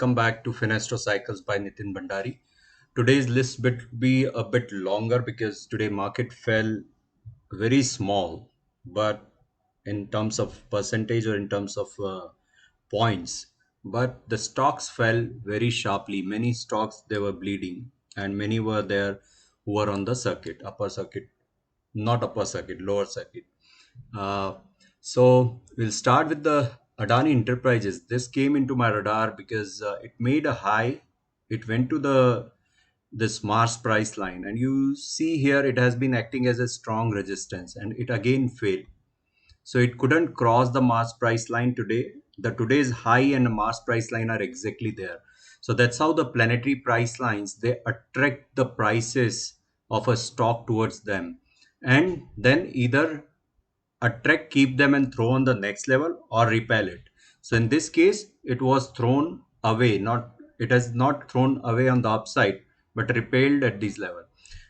welcome back to Finestro Cycles by Nitin Bhandari. Today's list will be a bit longer because today market fell very small, but in terms of percentage or in terms of points, but the stocks fell very sharply. Many stocks they were bleeding, and many were there who were on the circuit, upper circuit, not upper circuit, lower circuit. Uh, so we'll start with the Adani Enterprises. This came into my radar because it made a high. It went to the this Mars price line, and you see here it has been acting as a strong resistance, and it again failed. So it couldn't cross the Mars price line today. The today's high and the Mars price line are exactly there. So that's how the planetary price lines they attract the prices of a stock towards them, and then either attract, keep them and throw on the next level or repel it. So in this case, it was thrown away, not it has not thrown away on the upside, but repelled at this level.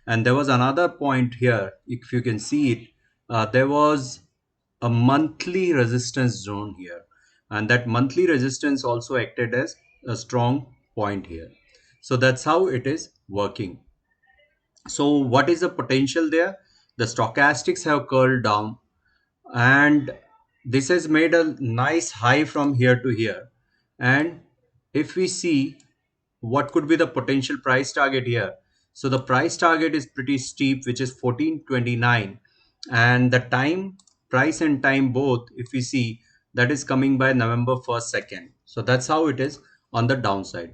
And there was another point here, if you can see it, there was a monthly resistance zone here, and that monthly resistance also acted as a strong point here. So that's how it is working. So what is the potential there? The stochastics have curled down, and this has made a nice high from here to here. And if we see what could be the potential price target here, so the price target is pretty steep, which is 1429, and the time, price and time both, if we see, that is coming by November 1st 2nd. So that's how it is on the downside.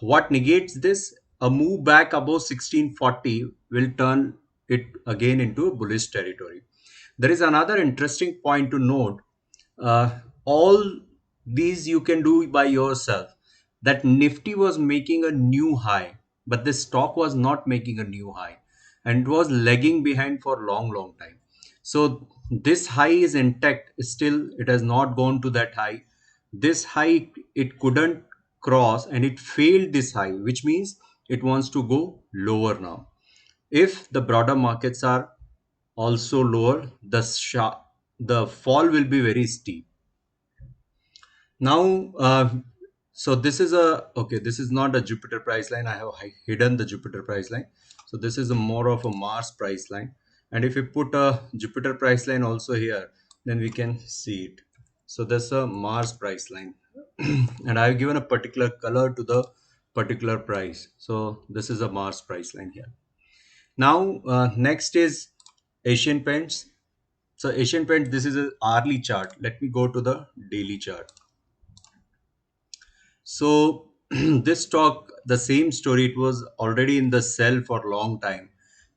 What negates this? A move back above 1640 will turn it again into a bullish territory. There is another interesting point to note. All these you can do by yourself. That Nifty was making a new high, but this stock was not making a new high, and it was lagging behind for a long time. So this high is intact. Still, it has not gone to that high. This high it couldn't cross, and it failed this high, which means it wants to go lower now. If the broader markets are also lower, the fall will be very steep. Now, so this is a okay. This is not a Jupiter price line. I have hidden the Jupiter price line. So this is a more of a Mars price line. And if we put a Jupiter price line also here, then we can see it. So that's a Mars price line, and I've given a particular color to the particular price. So this is a Mars price line here. Now, next is Asian Paints. So Asian Paints, this is a hourly chart. Let me go to the daily chart. So this stock, the same story. It was already in the sell for a long time.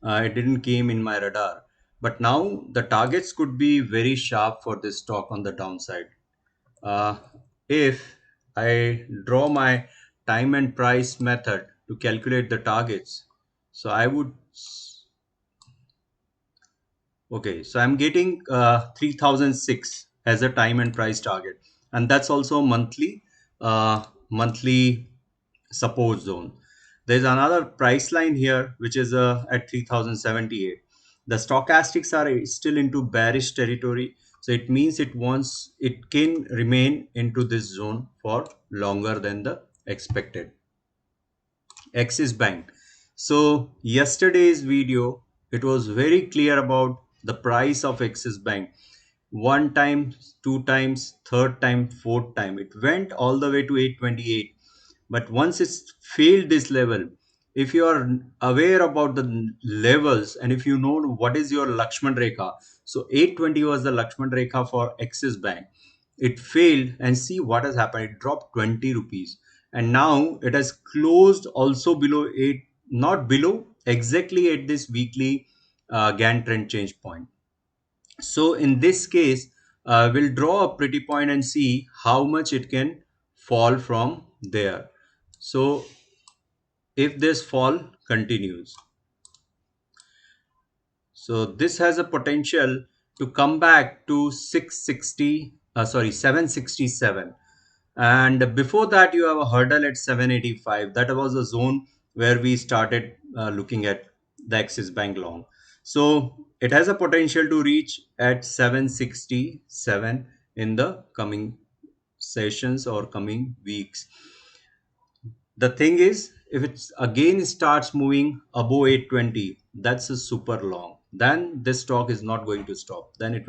It didn't came in my radar. But now the targets could be very sharp for this stock on the downside. Uh, if I draw my time and price method to calculate the targets, so I would okay, so I'm getting 3006 as a time and price target, and that's also monthly support zone. There's another price line here which is at 3078. The stochastics are still into bearish territory, so it means it can remain into this zone for longer than the expected. Axis Bank. So yesterday's video, it was very clear about the price of Axis Bank. One time, two times, third time, fourth time. It went all the way to 828. But once it's failed this level, if you are aware about the levels and if you know what is your Lakshman Rekha, so 820 was the Lakshman Rekha for Axis Bank. It failed, and see what has happened. It dropped 20 rupees, and now it has closed also below 8, not below, exactly at this weekly Gann trend change point. So in this case, we'll draw a pretty point and see how much it can fall from there. So if this fall continues, so this has a potential to come back to 767. And before that, you have a hurdle at 785. That was a zone where we started looking at the Axis Bank long. So it has a potential to reach at 767 in the coming sessions or coming weeks. The thing is, if it's again starts moving above 820, that's a super long. Then this stock is not going to stop. Then it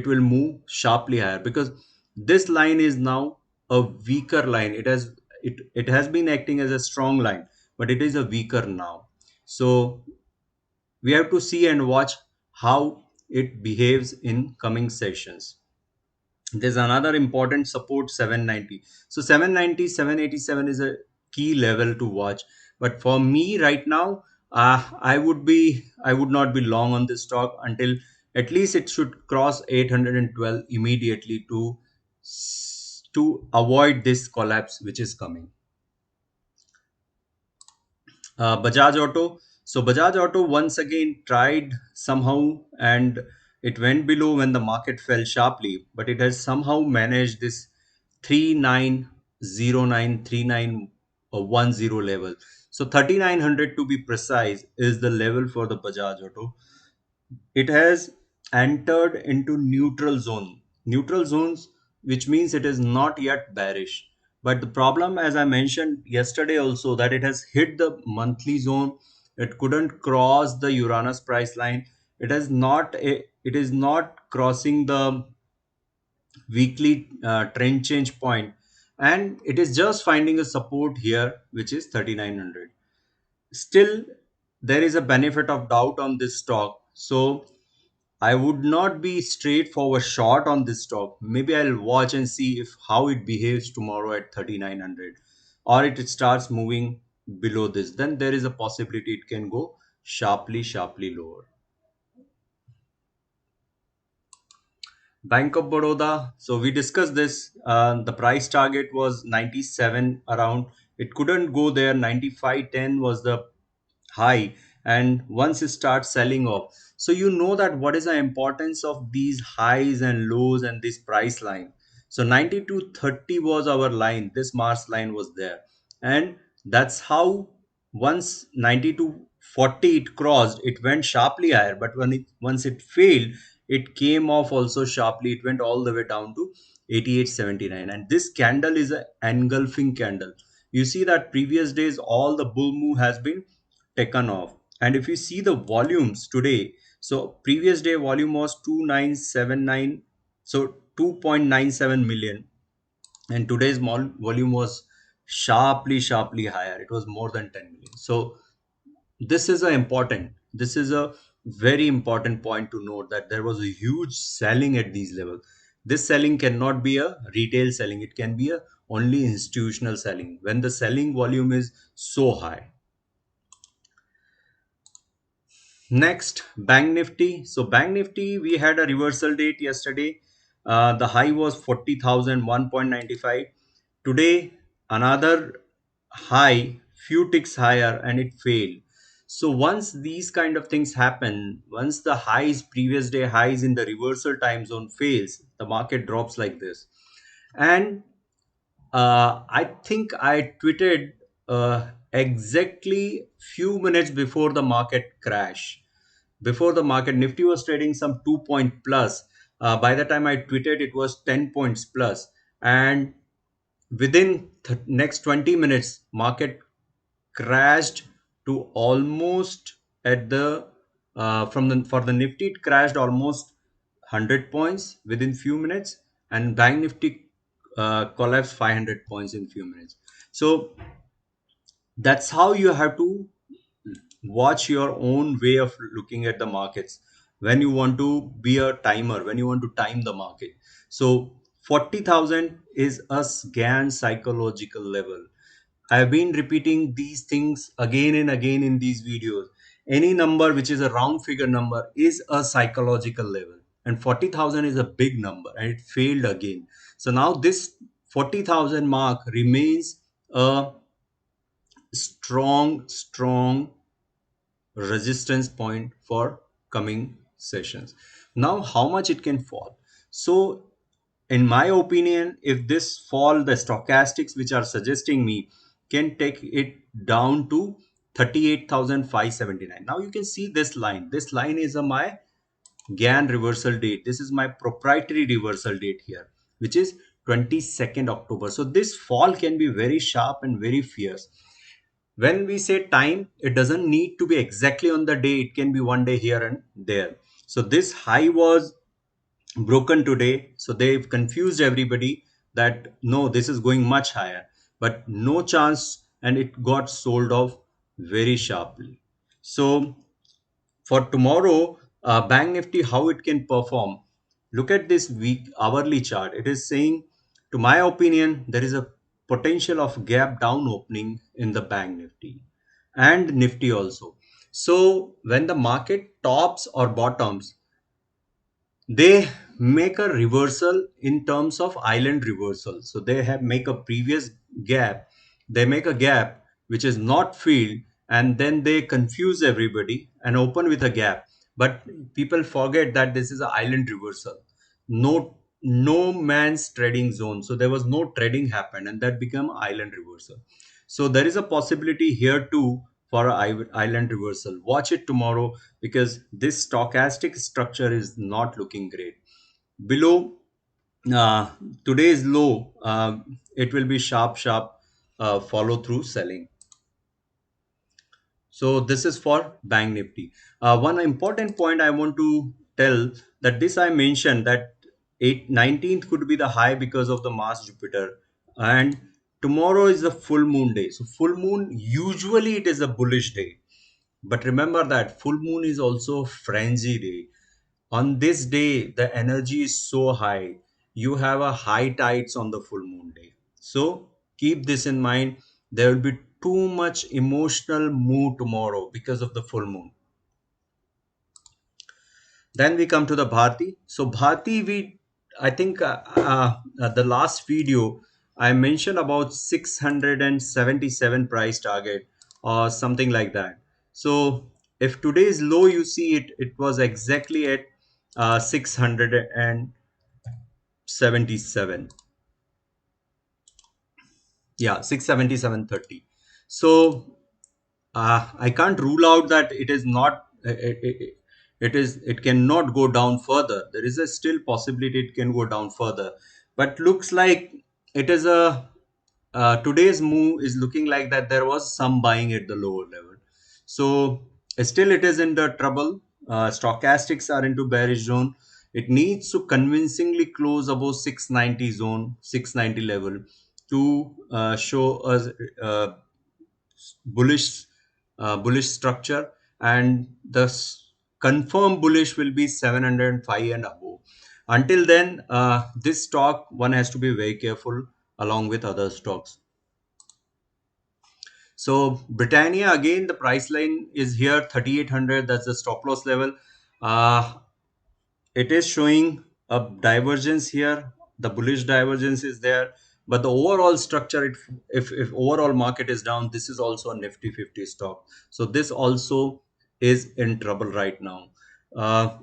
will move sharply higher because this line is now a weaker line. It has been acting as a strong line, but it is a weaker now. So we have to see and watch how it behaves in coming sessions. There's another important support, 790. So 790, 787 is a key level to watch. But for me right now, I would not be long on this stock until at least it should cross 812 immediately to avoid this collapse which is coming. Bajaj Auto. So Bajaj Auto once again tried somehow, and it went below when the market fell sharply, but it has somehow managed this 3909, 3910 level. So 3900 to be precise is the level for the Bajaj Auto. It has entered into neutral zones, which means it is not yet bearish. But the problem, as I mentioned yesterday also, that it has hit the monthly zone. It couldn't cross the Uranus price line. It is not crossing the weekly trend change point, and it is just finding a support here, which is 3900. Still, there is a benefit of doubt on this stock. So I would not be straightforward short on this stock. Maybe I'll watch and see if how it behaves tomorrow at 3900, or it starts moving below this. Then there is a possibility it can go sharply lower. Bank of Baroda. So we discussed this. The price target was 97 around. It couldn't go there. 95.10 was the high, and once it starts selling off, so you know that what is the importance of these highs and lows and this price line. So 92.30 was our line, this Mars line was there, and that's how once 92.40 it crossed, it went sharply higher, but once it failed, it came off also sharply. It went all the way down to 88.79, and this candle is an engulfing candle. You see that previous days all the bull move has been taken off. And if you see the volumes today, so previous day volume was 2979, so 2.97 million, and today's volume was sharply higher. It was more than 10 million. So this is a very important point to note, that there was a huge selling at these levels. This selling cannot be a retail selling, it can be a only institutional selling when the selling volume is so high. Next, Bank Nifty. So Bank Nifty, we had a reversal date yesterday. The high was 40,000, 1.95. Today, another high, few ticks higher, and it failed. So once these kind of things happen, once the highs, previous day highs in the reversal time zone fails, the market drops like this. And I think I tweeted exactly few minutes before the market crash. Before the market, Nifty was trading some 2 point plus. By the time I tweeted, it was 10 points plus. And within next 20 minutes, market crashed to almost at the from the for the Nifty, it crashed almost 100 points within few minutes, and Bank Nifty collapsed 500 points in few minutes. So that's how you have to watch your own way of looking at the markets when you want to be a timer, when you want to time the market. So 40,000 is a scan psychological level. I've been repeating these things again and again in these videos. Any number which is a round figure number is a psychological level, and 40,000 is a big number, and it failed again. So now this 40,000 mark remains a strong resistance point for coming sessions. Now, how much it can fall? So, in my opinion, if this fall, the stochastics which are suggesting me can take it down to 38,579. Now you can see this line. This line is my GAN reversal date. This is my proprietary reversal date here, which is 22nd October. So this fall can be very sharp and very fierce. When we say time, it doesn't need to be exactly on the day, it can be one day here and there. So this high was broken today, so they've confused everybody that no, this is going much higher, but no chance, and it got sold off very sharply. So for tomorrow, bank nifty, how it can perform, look at this week hourly chart. It is saying, to my opinion, there is a potential of gap down opening in the bank nifty and nifty also. So when the market tops or bottoms, they make a reversal in terms of island reversal. So they have make a previous gap, they make a gap which is not filled, and then they confuse everybody and open with a gap. But people forget that this is an island reversal, no man's trading zone. So there was no trading happened, and that become island reversal. So there is a possibility here too for a island reversal. Watch it tomorrow, because this stochastic structure is not looking great. Below uh, today's low, it will be sharp follow through selling. So this is for bank nifty. One important point I want to tell, that this I mentioned that 19th could be the high because of the Mars Jupiter, and tomorrow is the full moon day. So full moon, usually it is a bullish day, but remember that full moon is also a frenzy day. On this day, the energy is so high. You have a high tides on the full moon day. So keep this in mind. There will be too much emotional mood tomorrow because of the full moon. Then we come to the Bharti. So Bharti, I think the last video I mentioned about 677 price target or something like that. So if today's low, you see it, it was exactly at 677. Yeah, 677.30. So I can't rule out that it is not it cannot go down further. There is a still possibility it can go down further, but looks like it is a today's move is looking like that there was some buying at the lower level. So still it is in the trouble. Stochastics are into bearish zone. It needs to convincingly close above 690 zone, 690 level to show us bullish bullish structure, and the confirmed bullish will be 705 and above. Until then, this stock one has to be very careful along with other stocks. So Britannia, again, the price line is here 3800, that's the stop loss level. uh, it is showing a divergence here, the bullish divergence is there, but the overall structure, if overall market is down, this is also a nifty 50 stock, so this also is in trouble right now. uh,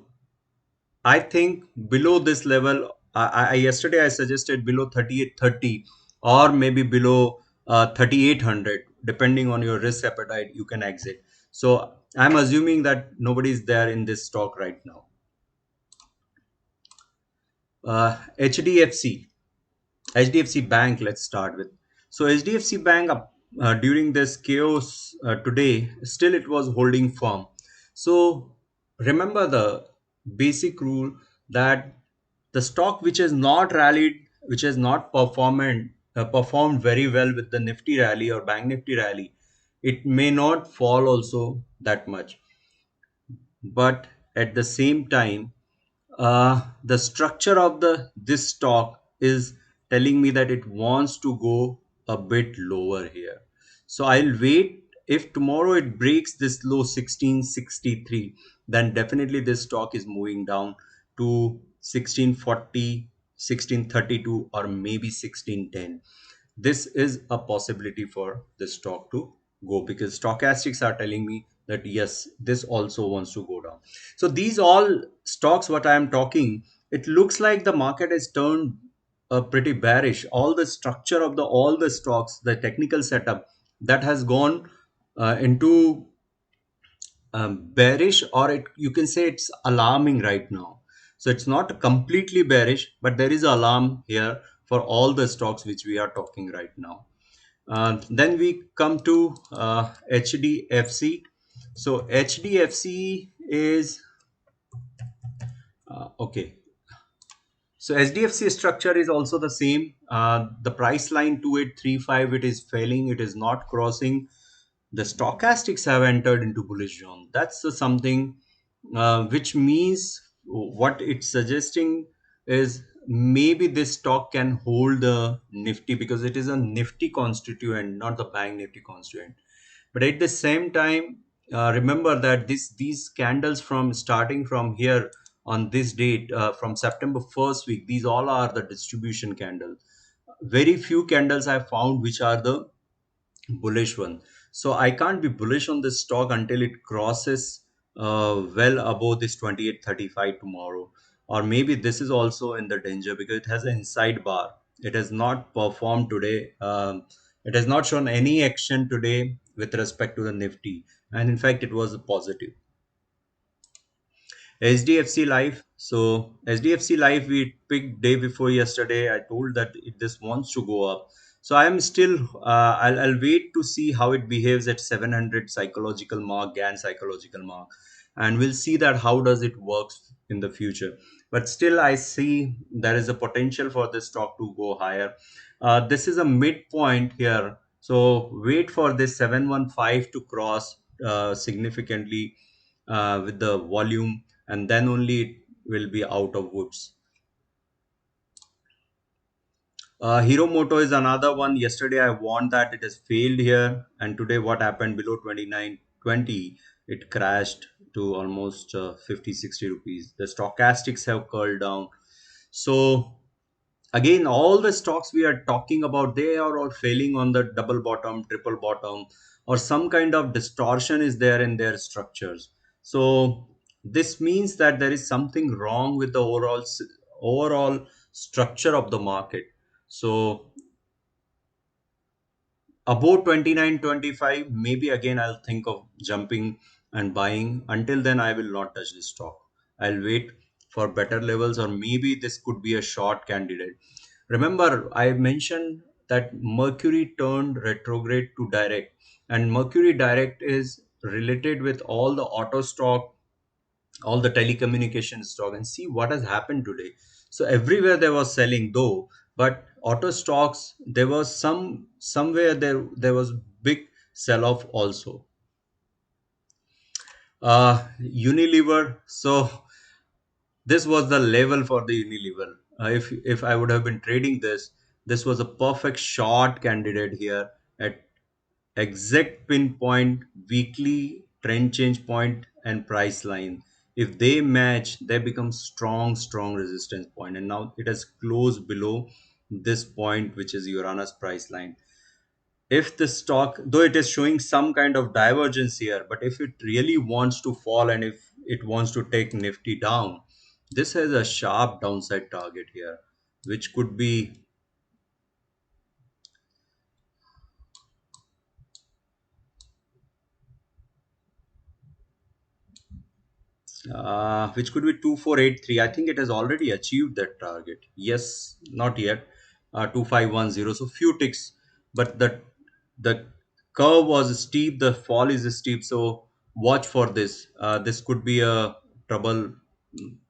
I think below this level, yesterday I suggested below 3830 or maybe below 3800, depending on your risk appetite, you can exit. So I'm assuming that nobody is there in this stock right now. HDFC, HDFC Bank, let's start with. So HDFC Bank, during this chaos today, still it was holding firm. So remember the basic rule that the stock which has not rallied, which has not performed very well with the Nifty rally or Bank Nifty rally, it may not fall also that much. But at the same time, the structure of the this stock is telling me that it wants to go a bit lower here. So I'll wait. If tomorrow it breaks this low 1663, then definitely this stock is moving down to 1640, 1632, or maybe 1610. This is a possibility for the stock to go, because stochastics are telling me that yes, this also wants to go down. So these all stocks what I am talking, it looks like the market has turned pretty bearish. All the structure of the all the stocks, the technical setup, that has gone into bearish, or you can say it's alarming right now. So it's not completely bearish, but there is alarm here for all the stocks which we are talking right now. Then we come to HDFC. So HDFC is okay. So SDFC structure is also the same. The price line 2835, it is failing. It is not crossing. The stochastics have entered into bullish zone. That's the something which means what it's suggesting is maybe this stock can hold the Nifty because it is a Nifty constituent, not the bank Nifty constituent. But at the same time, remember that these candles from starting from here on this date from September first week, these all are the distribution candles. Very few candles I found which are the bullish one. So I can't be bullish on this stock until it crosses well above this 2835 tomorrow. Or maybe this is also in the danger because it has an inside bar. It has not performed today. It has not shown any action today with respect to the Nifty. And in fact, it was a positive. HDFC Life. So HDFC Life we picked day before yesterday. I told that this wants to go up. So I am still. I'll wait to see how it behaves at 700 psychological mark, GAN psychological mark, and we'll see that how does it works in the future. But still, I see there is a potential for this stock to go higher. This is a midpoint here. So wait for this 715 to cross significantly with the volume, and then only it will be out of woods. Hero Moto is another one. Yesterday I warned that it has failed here, and today what happened below 29.20, it crashed to almost 50-60 rupees. The stochastics have curled down. So again, all the stocks we are talking about, they are all failing on the double bottom, triple bottom, or some kind of distortion is there in their structures. So this means that there is something wrong with the overall structure of the market. So above 29.25, maybe again I'll think of jumping and buying. Until then, I will not touch this stock. I'll wait for better levels, or maybe this could be a short candidate. Remember, I mentioned that Mercury turned retrograde to direct, and Mercury direct is related with all the auto stock, all the telecommunication stock, and see what has happened today. So everywhere they was selling though, but auto stocks, there was somewhere there was big sell off also. Unilever. So this was the level for the Unilever. If I would have been trading this, this was a perfect short candidate here at exact pinpoint weekly trend change point and price line. If they match, they become strong resistance point, and now it has closed below this point, which is Uranus price line. If the stock, though it is showing some kind of divergence here, but if it really wants to fall and if it wants to take Nifty down, this has a sharp downside target here, which could be which could be 2483. I think it has already achieved that target. Yes, not yet. 2510. So few ticks, but the curve was steep. The fall is steep. So watch for this. This could be a trouble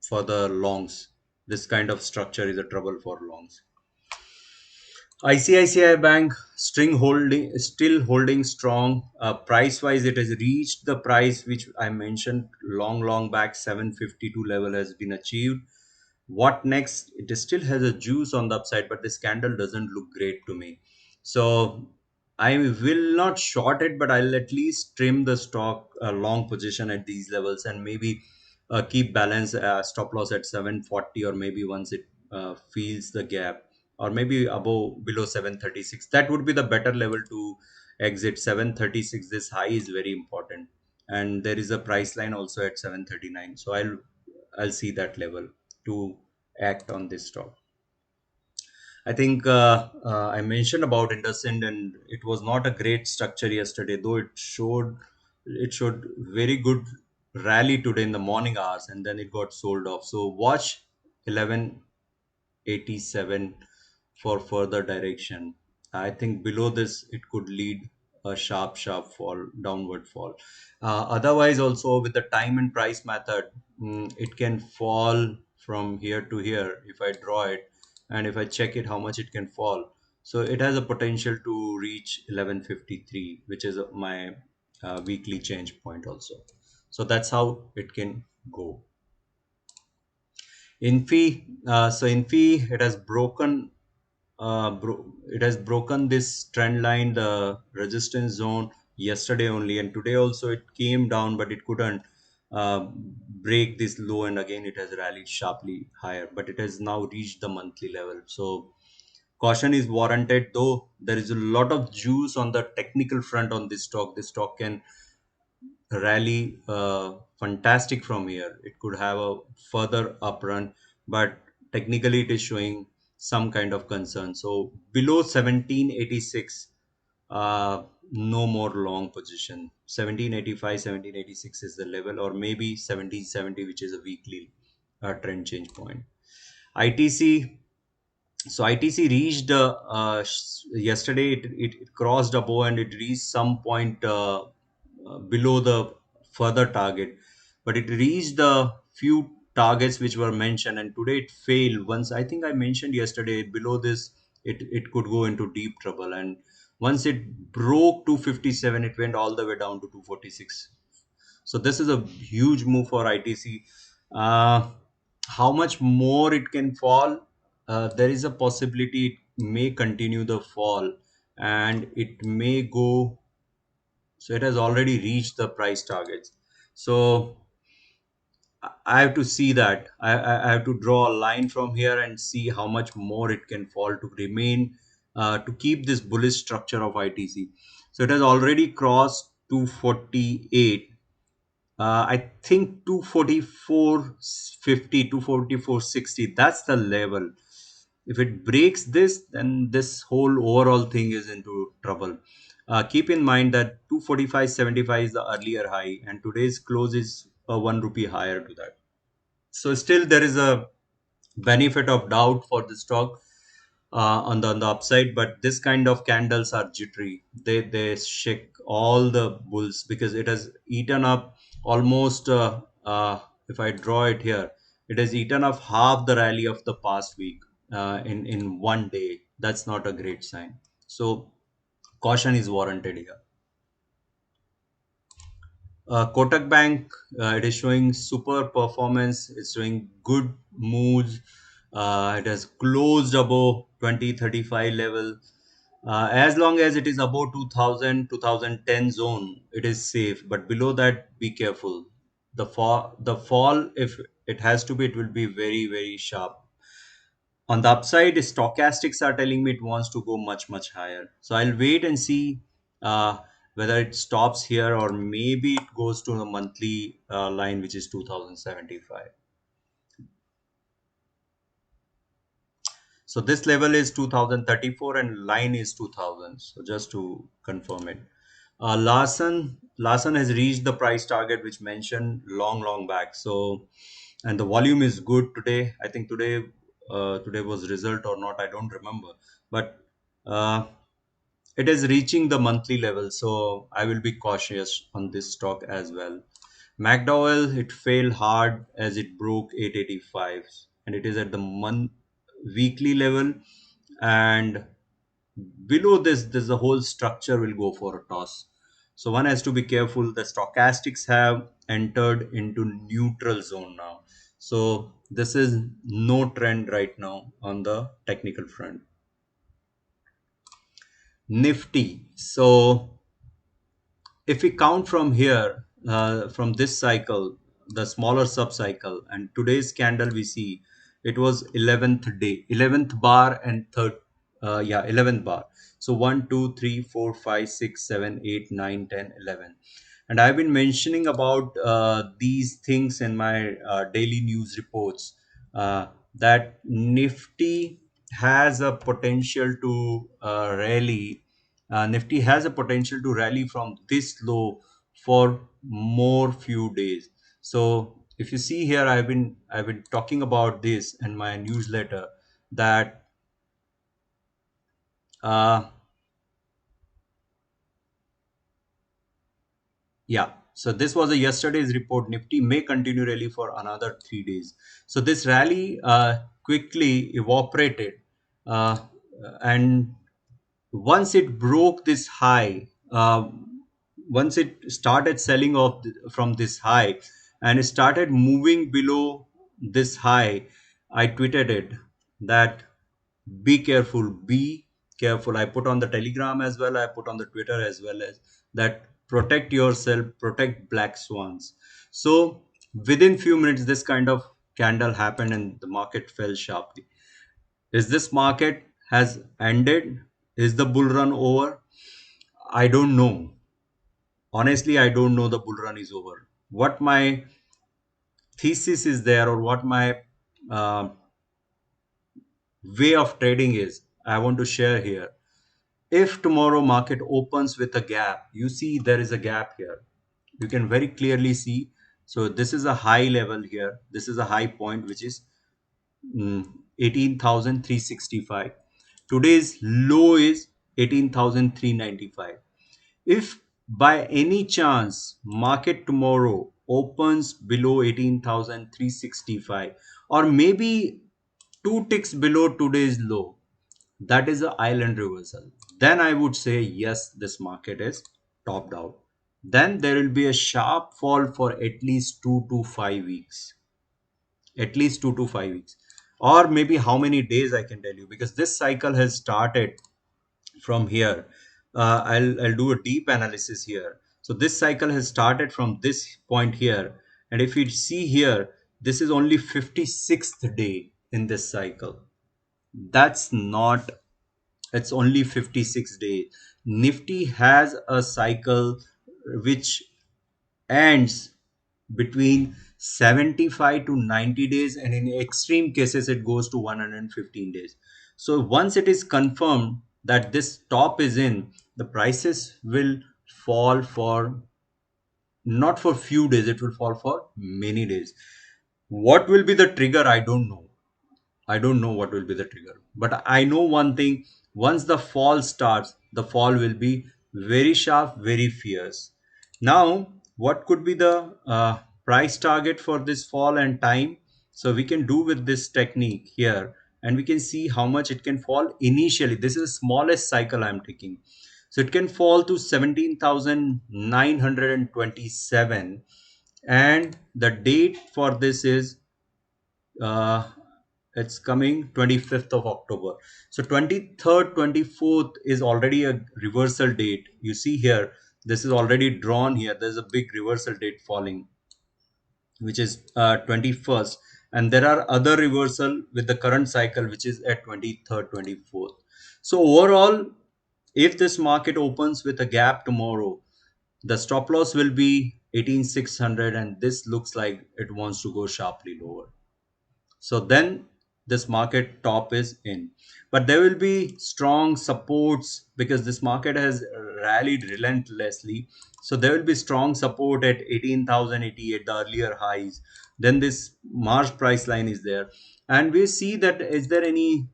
for the longs. This kind of structure is a trouble for longs. ICICI Bank still holding strong. Price wise, it has reached the price which I mentioned long back. 752 level has been achieved. What next? It still has a juice on the upside, but this candle doesn't look great to me. So I will not short it, but I'll at least trim the stock long position at these levels, and maybe keep balance stop loss at 740, or maybe once it feels the gap, or maybe above below 736. That would be the better level to exit. 736, this high is very important, and there is a price line also at 739. So I'll see that level to act on this stock. I think I mentioned about IndusInd, and it was not a great structure yesterday, though it showed very good rally today in the morning hours, and then it got sold off. So watch 1187. for further direction. I think below this it could lead a sharp fall, downward fall. Otherwise, also with the time and price method, it can fall from here to here if I draw it, and if I check it how much it can fall. So it has a potential to reach 1153, which is my weekly change point also. So that's how it can go. Infi, it has broken this trend line, the resistance zone yesterday only, and today also it came down, but it couldn't break this low, and again it has rallied sharply higher, but it has now reached the monthly level. So caution is warranted, though there is a lot of juice on the technical front on this stock. This stock can rally fantastic from here. It could have a further up run, but technically it is showing some kind of concern. So below 1786, no more long position. 1785, 1786 is the level, or maybe 1770, which is a weekly trend change point. ITC, so ITC reached yesterday. It crossed above and it reached some point below the further target, but it reached the few targets which were mentioned, and today it failed. Once I think I mentioned yesterday, below this it could go into deep trouble, and once it broke 257, it went all the way down to 246. So this is a huge move for ITC. Uh, how much more it can fall? There is a possibility it may continue the fall, and it may go. So it has already reached the price targets. So I have to see that. I have to draw a line from here and see how much more it can fall to remain, to keep this bullish structure of ITC. So it has already crossed 248. I think 244.50, 244.60, that's the level. If it breaks this, then this whole overall thing is into trouble. Keep in mind that 245.75 is the earlier high, and today's close is 1 rupee higher to that. So still there is a benefit of doubt for the stock on the upside, but this kind of candles are jittery. They shake all the bulls because it has eaten up almost. If I draw it here, it has eaten up half the rally of the past week in one day. That's not a great sign. So caution is warranted here. Kotak Bank, it is showing super performance. It's showing good moves. It has closed above 2035 level. As long as it is above 2010 zone, it is safe. But below that, be careful. The fall, if it has to be, it will be very sharp. On the upside, stochastics are telling me it wants to go much higher. So I'll wait and see uh, whether it stops here or maybe it goes to the monthly line, which is 2075. So this level is 2034 and line is 2000. So just to confirm it. Larson has reached the price target which mentioned long back. So, and the volume is good today. I think today was result or not, I don't remember. But uh, it is reaching the monthly level, so I will be cautious on this stock as well. McDowell, it failed hard as it broke 885, and it is at the month weekly level, and below this the whole structure will go for a toss. So one has to be careful. The stochastics have entered into neutral zone now. So this is no trend right now on the technical front. Nifty. So if we count from here, from this cycle, the smaller sub cycle, and today's candle we see it was 11th day, 11th bar, and 11th bar. So 1, 2, 3, 4, 5, 6, 7, 8, 9, 10, 11. And I've been mentioning about these things in my daily news reports, that Nifty has a potential to rally. Nifty has a potential to rally from this low for more few days. So if you see here, I've been talking about this in my newsletter, that Uh, Yeah. So this was a yesterday's report. Nifty may continue rally for another 3 days. So this rally quickly evaporated, uh, and once it broke this high, once it started selling off from this high, and it started moving below this high, I tweeted it that be careful, be careful. I put on the Telegram as well, I put on the Twitter as well, as that protect yourself, protect black swans. So within few minutes this kind of candle happened and the market fell sharply. Is this market has ended? Is the bull run over? I don't know. Honestly, I don't know the bull run is over. What my thesis is there, or what my uh, way of trading is, I want to share here. If tomorrow market opens with a gap, you see there is a gap here. You can very clearly see. So this is a high level here. This is a high point, which is 18,365. Today's low is 18,395. If by any chance market tomorrow opens below 18,365, or maybe two ticks below today's low, that is a island reversal. Then I would say yes, this market is topped out. Then there will be a sharp fall for at least 2 to 5 weeks, at least 2 to 5 weeks, or maybe how many days I can tell you, because this cycle has started from here. I'll do a deep analysis here. So this cycle has started from this point here, and if you see here, this is only 56th day in this cycle. That's not, it's only 56 days. Nifty has a cycle which ends between 75 to 90 days, and in extreme cases it goes to 115 days. So once it is confirmed that this top is in, the prices will fall for not for few days, it will fall for many days. What will be the trigger? I don't know what will be the trigger, but I know one thing. Once the fall starts, the fall will be very sharp, very fierce. Now, what could be the price target for this fall and time? So we can do with this technique here, and we can see how much it can fall initially. This is the smallest cycle I'm taking. So it can fall to 17,927, and the date for this is uh, it's coming 25th of October. So 23rd, 24th is already a reversal date. You see here, this is already drawn here. There's a big reversal date falling, which is 21st. And there are other reversal with the current cycle, which is at 23rd, 24th. So overall, if this market opens with a gap tomorrow, the stop loss will be 18,600, and this looks like it wants to go sharply lower. So then this market top is in, but there will be strong supports because this market has rallied relentlessly. So there will be strong support at 18,088, the earlier highs. Then this March price line is there, and we see that is there any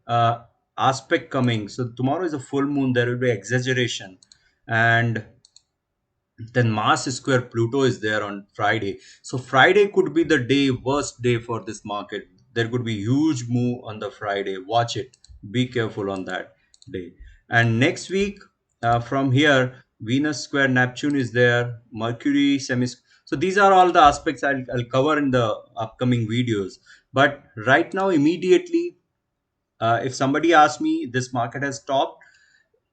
aspect coming. So tomorrow is a full moon, there will be exaggeration, and then Mars square Pluto is there on Friday. So Friday could be the day, worst day for this market. There could be huge move on the Friday. Watch it. Be careful on that day. And next week, from here, Venus square Neptune is there. Mercury semi. So these are all the aspects I'll cover in the upcoming videos. But right now, immediately, if somebody asks me, this market has stopped,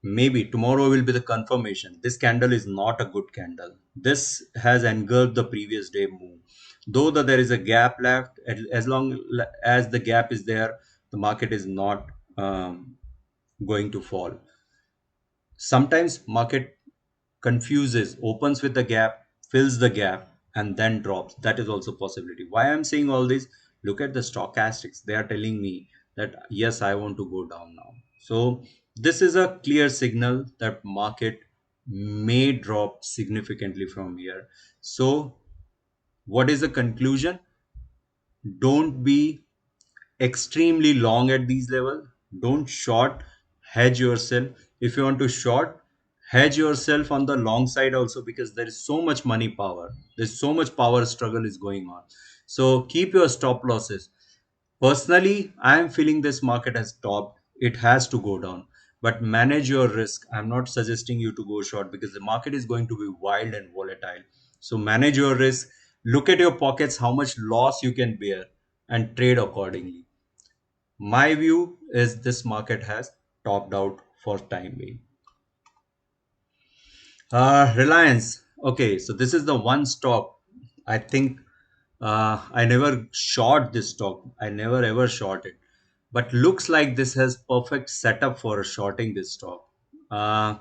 maybe tomorrow will be the confirmation. This candle is not a good candle. This has engulfed the previous day move. Though there is a gap left, as long as the gap is there, the market is not going to fall. Sometimes market confuses, opens with the gap, fills the gap, and then drops. That is also possibility. Why I'm saying all this? Look at the stochastics. They are telling me that yes, I want to go down now. So this is a clear signal that market may drop significantly from here. So what is the conclusion? Don't be extremely long at these levels. Don't short, hedge yourself. If you want to short, hedge yourself on the long side also, because there is so much money power. There's so much power struggle is going on. So keep your stop losses. Personally, I am feeling this market has topped. It has to go down. But manage your risk. I'm not suggesting you to go short because the market is going to be wild and volatile. So manage your risk. Look at your pockets, how much loss you can bear, and trade accordingly. My view is this market has topped out for time being. Reliance. Okay, so this is the one stock. I think I never short this stock. I never ever short it. But looks like this has perfect setup for shorting this stock. Uh,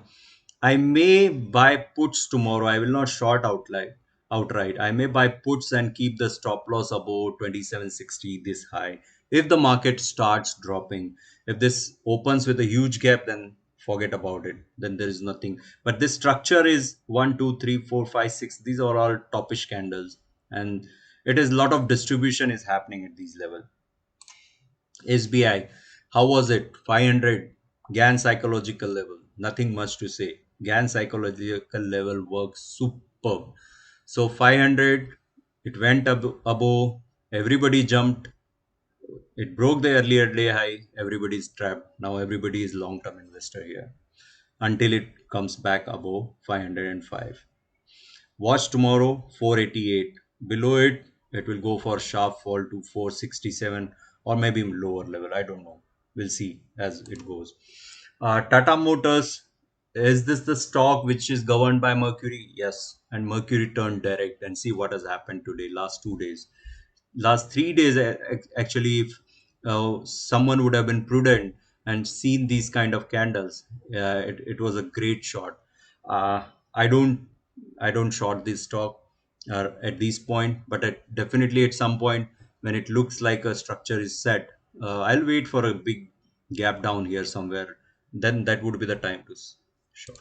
I may buy puts tomorrow. I will not short outright. I may buy puts and keep the stop loss above 2760 this high. If the market starts dropping, if this opens with a huge gap, then forget about it. Then there is nothing. But this structure is 1, 2, 3, 4, 5, 6. These are all topish candles, and it is a lot of distribution is happening at these level. SBI, how was it? 500 GAN psychological level. Nothing much to say. GAN psychological level works superb. So 500, it went up above. Everybody jumped. It broke the earlier day high. Everybody's trapped. Now everybody is long-term investor here until it comes back above 505. Watch tomorrow 488. Below it, it will go for sharp fall to 467 or maybe lower level. I don't know. We'll see as it goes. Tata Motors, is this the stock which is governed by Mercury? Yes. And Mercury turned direct, and see what has happened today, last 2 days. Last 3 days, actually, if someone would have been prudent and seen these kind of candles, it was a great shot. uh, i don't I don't short this stock at this point, but definitely at some point when it looks like a structure is set, I'll wait for a big gap down here somewhere. Then that would be the time to short.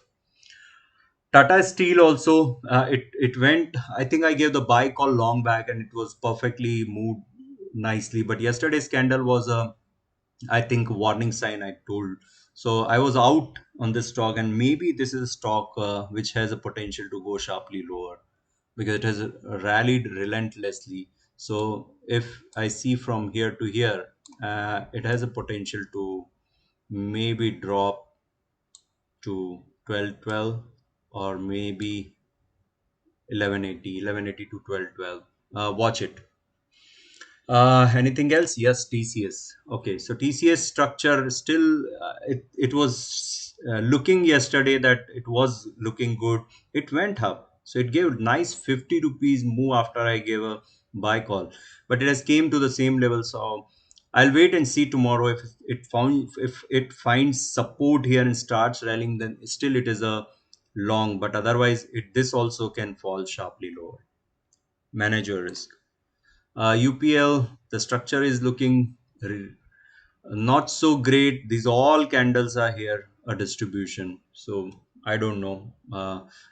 Tata Steel also, it went. I think I gave the buy call long back, and it was perfectly moved nicely. But yesterday's candle was a, I think, warning sign. I told, so I was out on this stock, and maybe this is a stock which has a potential to go sharply lower because it has rallied relentlessly. So if I see from here to here, it has a potential to maybe drop to 1212 or maybe 1180 to 1212. Watch it. Anything else? Yes, TCS. Okay, so TCS structure still, it was looking yesterday that it was looking good. It went up, so it gave nice 50 rupees move after I gave a buy call, but it has came to the same level. So I'll wait and see tomorrow if it finds support here and starts rallying. Then still it is a long, but otherwise this also can fall sharply lower. Manage your risk. UPL, the structure is looking not so great. These all candles are here, a distribution. So I don't know.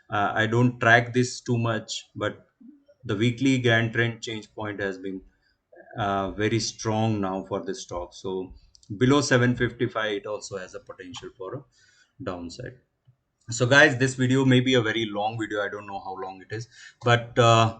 I don't track this too much, but the weekly grand trend change point has been very strong now for this stock. So below 755, it also has a potential for a downside. So guys, this video may be a very long video. I don't know how long it is, but the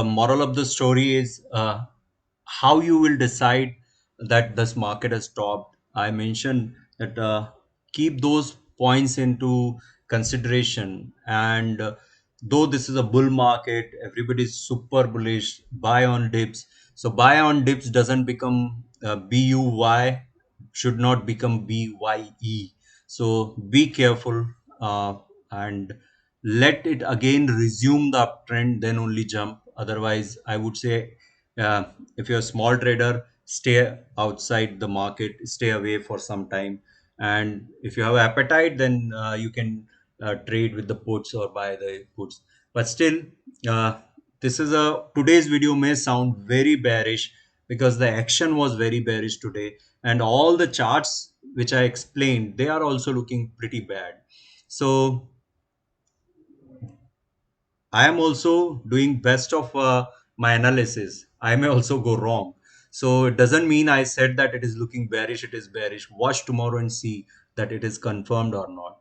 moral of the story is how you will decide that this market has stopped. I mentioned that keep those points into consideration, and though this is a bull market, everybody is super bullish, buy on dips. So buy on dips doesn't become buy, should not become bye. So be careful, and let it again resume the uptrend, then only jump. Otherwise, I would say, uh, if you're a small trader, stay outside the market, stay away for some time. And if you have appetite, then you can trade with the puts or buy the puts. But still, uh, this is a today's video may sound very bearish because the action was very bearish today, and all the charts which I explained, they are also looking pretty bad. So I am also doing best of my analysis. I may also go wrong. So it doesn't mean I said that it is looking bearish, it is bearish. Watch tomorrow and see. that it is confirmed or not.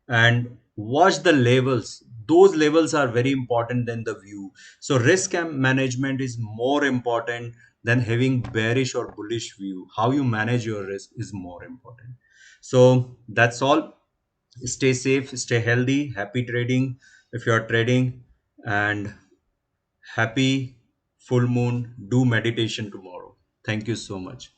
And watch the levels. Those levels are very important than the view. So risk management is more important than having bearish or bullish view. How you manage your risk is more important. So that's all. Stay safe, stay healthy, happy trading if you are trading, and happy full moon. Do meditation tomorrow. Thank you so much.